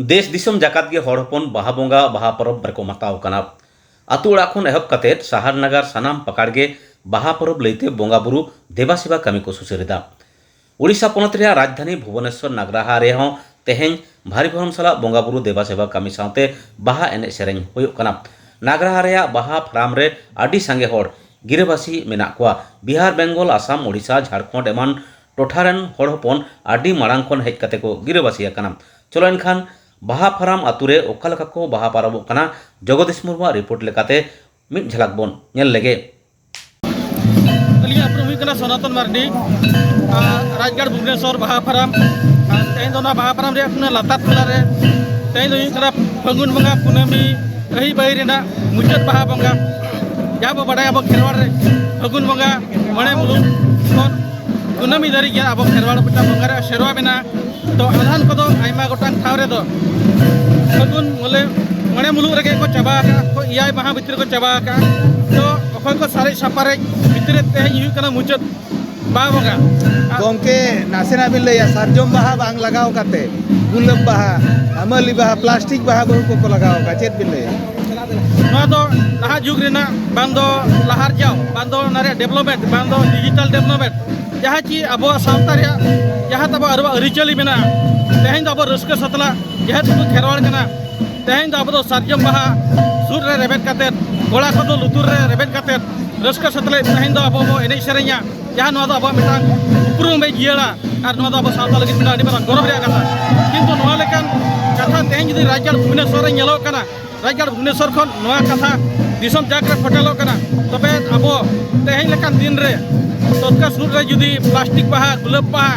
देश दिसम जाकात गे हर हपन बाहा बोंगा बाहा परब बरको मताव कना आतु ओड़ा खन एहब कतेत शहर नगर सानाम पकाड़ गे बाहा परब लैते बोंगा बुरु देवा सेवा कमी को सुसरिदा उड़ीसा पोनत रे राजधानी भुवनेश्वर नागराहा रे हों तेहें भारी भरम सला बोंगा बुरु देवा सेवा कमी साथे बाहा एने सेरें हुयुग कना नागराहा रे बाहा फाराम रे आडी सांगे हर गिरेबासी मेना कोआ बिहार बेंगल आसाम उड़ीसा झारखंड एमान टोठारेन हर हपन आडी मारांग खन हेज कते को गिरेबासी आकना चलो एनखान बाहा फाराम आतुरे ओका लेका को बाहा पारबोग कना जगदीश मुर्मू रिपोर्ट लेकाते मिद झलक बोन नेल लेगे अलिया अपने हुई कना सनातन मार्डी राजगढ़ भुवनेश्वर बाहा फाराम तेज दो बाहा फाराम रे अपने लातार टोला रे तेज हुई कना फगुन बंगा कुनामी रही बाई रेना मुचाद बाहा बंगा जहाँ बो बड़ा अब खेरवाड़ रे फगुन बंगा मणे मुलुग कोन कुनामी दारी गया अब खेरवाड़ पिटा बंगा रे शेरवा बेना तो आधान को आयमा गोटांग ठाव रे दो फगुन बोले मणे मुलुग रे को चाबा को इयाय बाहा भितर को चाबा का तो अखय को सारे सापारे भितर तेज हुई कना मुचाद बाहा बंगा गोमके नासेना बिन लैया सारजम बाहा बांग लगाव काते गुलाब बाहा अमली बाहा प्लास्टिक बाहा बहु को लगाव का चेत बिन लैया नवा दो लहा जुग रेना बांदो लहार जाओ बांदो नारे डेवलपमेंट बांदो डिजिटल डेवलपमेंट जहाँ की अब सावता रे जहाँ तब अरबा अरिचली मेना तेहें दो अब रस्क सतला जहाँ तब खेरवाड़ कना तेहें दो अब दो सारजम बाहा सुर रे रेबेट काते गोला को दो लुतुर रे रेबेट काते रस्क सतले तेहें दो अब एने सेरेnya जहाँ नवा दो अब मिटांग उपरुम बे जियाला और नवा दो अब सावता लगी मेना अडी मारांग गौरव रे कथा किंतु नवा लेकान कथा तेहें जुदी राजगढ़ भुवनेश्वर रे नेलो कना राजगढ़ भुवनेश्वर खन नवा कथा दिसम जाक रे फटेलो कना तबे अब तेहें लेकान दिन रे तोका सुर रे जुदी प्लास्टिक बाहा गुलाब बाहा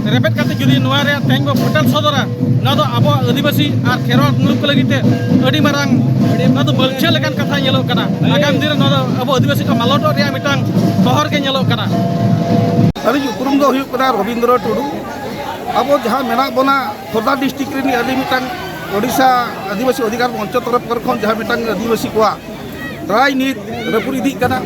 रेबेट काते जुदी नवा रे तेहें बो फटल सदरा ना दो अब आदिवासी और खेरवाड़ मुलुग को लगीते अडी मारांग ना दो बलचे लेकान कथा नेलो कना आगाम दिन ना दो अब आदिवासी को मालटो रे मिटांग शहर के नेलो कना अली उपरुम दो हुयुग कना रविंद्र टुडू अब जहाँ मेना बना खोर्धा डिस्ट्रिक्ट रे अली मिटांग ओडिशा आदिवासी अधिकार मंच तरफ खन जहाँ मिटांग आदिवासी को राजनीत रपुर इदी कना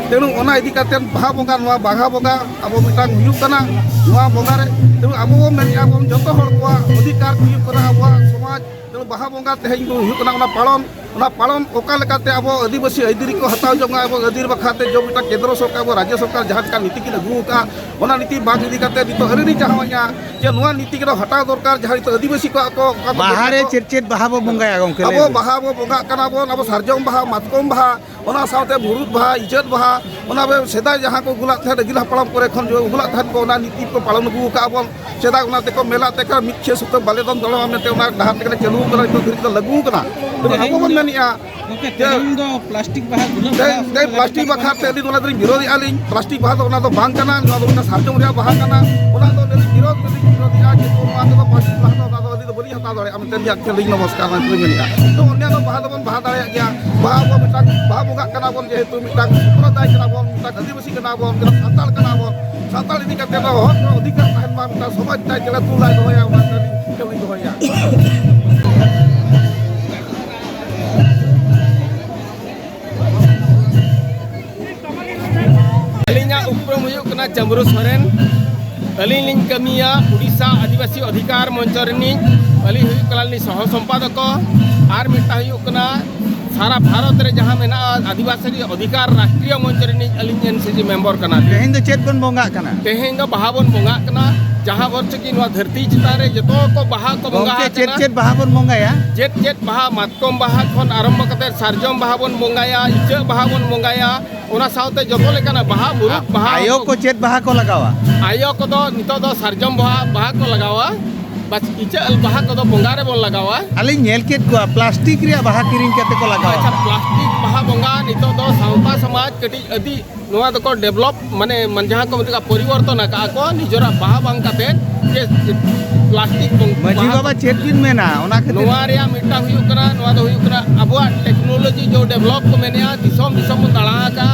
तेणु ओना इदी कातेन बाहा बंगा नवा बाहा बंगा अब मिटांग हुयुग कना नवा बंगा रे तेणु अब मेन अब जतो हर को अधिकार हुयुग कना अब समाज तेणु बाहा बंगा तेहें दो हुयुग कना पालन ओका लेकाते अब आदिवासी अदिरी को हताव जंगा अब अदिर बखाते जो मिटा केंद्र सरकार अब राज्य सरकार जहाँ का नीति की लागू का ओना नीति बाग इदी काते नितो अरिनी चाहवाया जे नवा नीति के हटाव दरकार जहाँ नितो आदिवासी को बाहा रे चेर बाहा बो बंगाया गोमके अब बाहा बो बंगा कना बोन अब सारजम बाहा मातकम बाहा ओना साथे भुरुत बाहा इज्जत बाहा ओना बे सेदा जहाँ को गुला थे गिला पड़म करे खन जो गुला थे को ओना नीति को पालन गु का बोन सेदा ओना ते को मेला ते का मिच्छे सुत बालेदन दलवा में ते ओना डाहार ते चलू करा तो फिर लागू कना तो अब बोन मेनिया तेहें दो प्लास्टिक बाहा गुलाब ते प्लास्टिक बाहा ते दी ओना दरी विरोधी आलिन प्लास्टिक बाहा तो ओना तो बांग कना ओना तो ओना सारजम रे बाहा कना ओना तो विरोधी आ के तो ओना तो प्लास्टिक बाहा तो ओना तो बड़ी हता दरे हम ते दिया के नमस्कार ना मेनिया तो ओन्या तो बाहा तो बोन बाहा दाया गया बाहा को मिटांग बाहा बंगा कना बोन जेहेतु मिटांग प्रदाय कना बोन मिटांग आदिवासी कना बोन साताल कना बोन साताल इदी काते तो हक अधिकार ताहन मा मिटा समाज ताय जला तुलाय दोया ओना कली दोया अलिंगा उपक्रम हुयुग कना चमरू सोरेन अलिंग लिंग कमिया उड़ीसा आदिवासी अधिकार मंच रनी अली हुयुग कलानी सह संपादक आर मिटा हुयुग कना सारा भारत रे जहाँ मेना आदिवासी अधिकार राष्ट्रीय मंच रनी अलिंग एनसीसी मेंबर कना तेहें दो चेत बन बंगा कना तेहें दो बाहा बन बंगा कना जहाँ वर्ष की नवा धरती चिता रे जतो को बाहा को बंगा गोमके चेत बाहा बन बंगाया चेत बाहा मातकम बाहा खन आरंभ कते सारजम बाहा बन बंगाया इज्ज बाहा बन बंगाया ओना साउते जतो लेकाना बाहा मुरुक बाहा आयो को चेत बाहा को लगावा आयो को दो नितो दो सारजम बाहा को लगावा बस इचल बाहा को दो बंगा रे बोन लगावा अली नेल के प्लास्टिक रे बाहा किरिंग कते को लगावा अच्छा प्लास्टिक बाहा बंगा नितो दो सावता समाज कटी अदि नवा दो को डेवलप माने मन जहाँ को मतलब परिवर्तन का को निजरा बाहा बांग काते के प्लास्टिक मजी बाबा चेत दिन मेना ओना के नवा रे मिटा हुयुग कना नवा दो हुयुग कना अबवा टेक्नोलॉजी जो डेवलप को मेनिया दिसम दिसम दाला का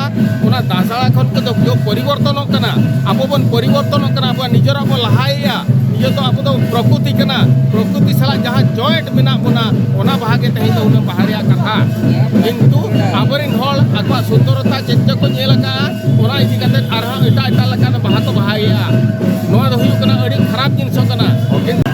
ओना दासाला खन को जो परिवर्तन कना अब बन परिवर्तन कना अब निजरा को लहाया ये तो अब तो प्रकृति कना प्रकृति सला जहाँ जॉइंट मेना बना ओना बाहा के तेहें तो उना बाहा रे कथा किंतु अबरिन हल आकवा सुंदरता चेत को नेल का ओना इदी काते आरहा एटा एटा लकान बाहा को बाहाया नवा दो हुयुग कना अड़ी खराब जिनिस कना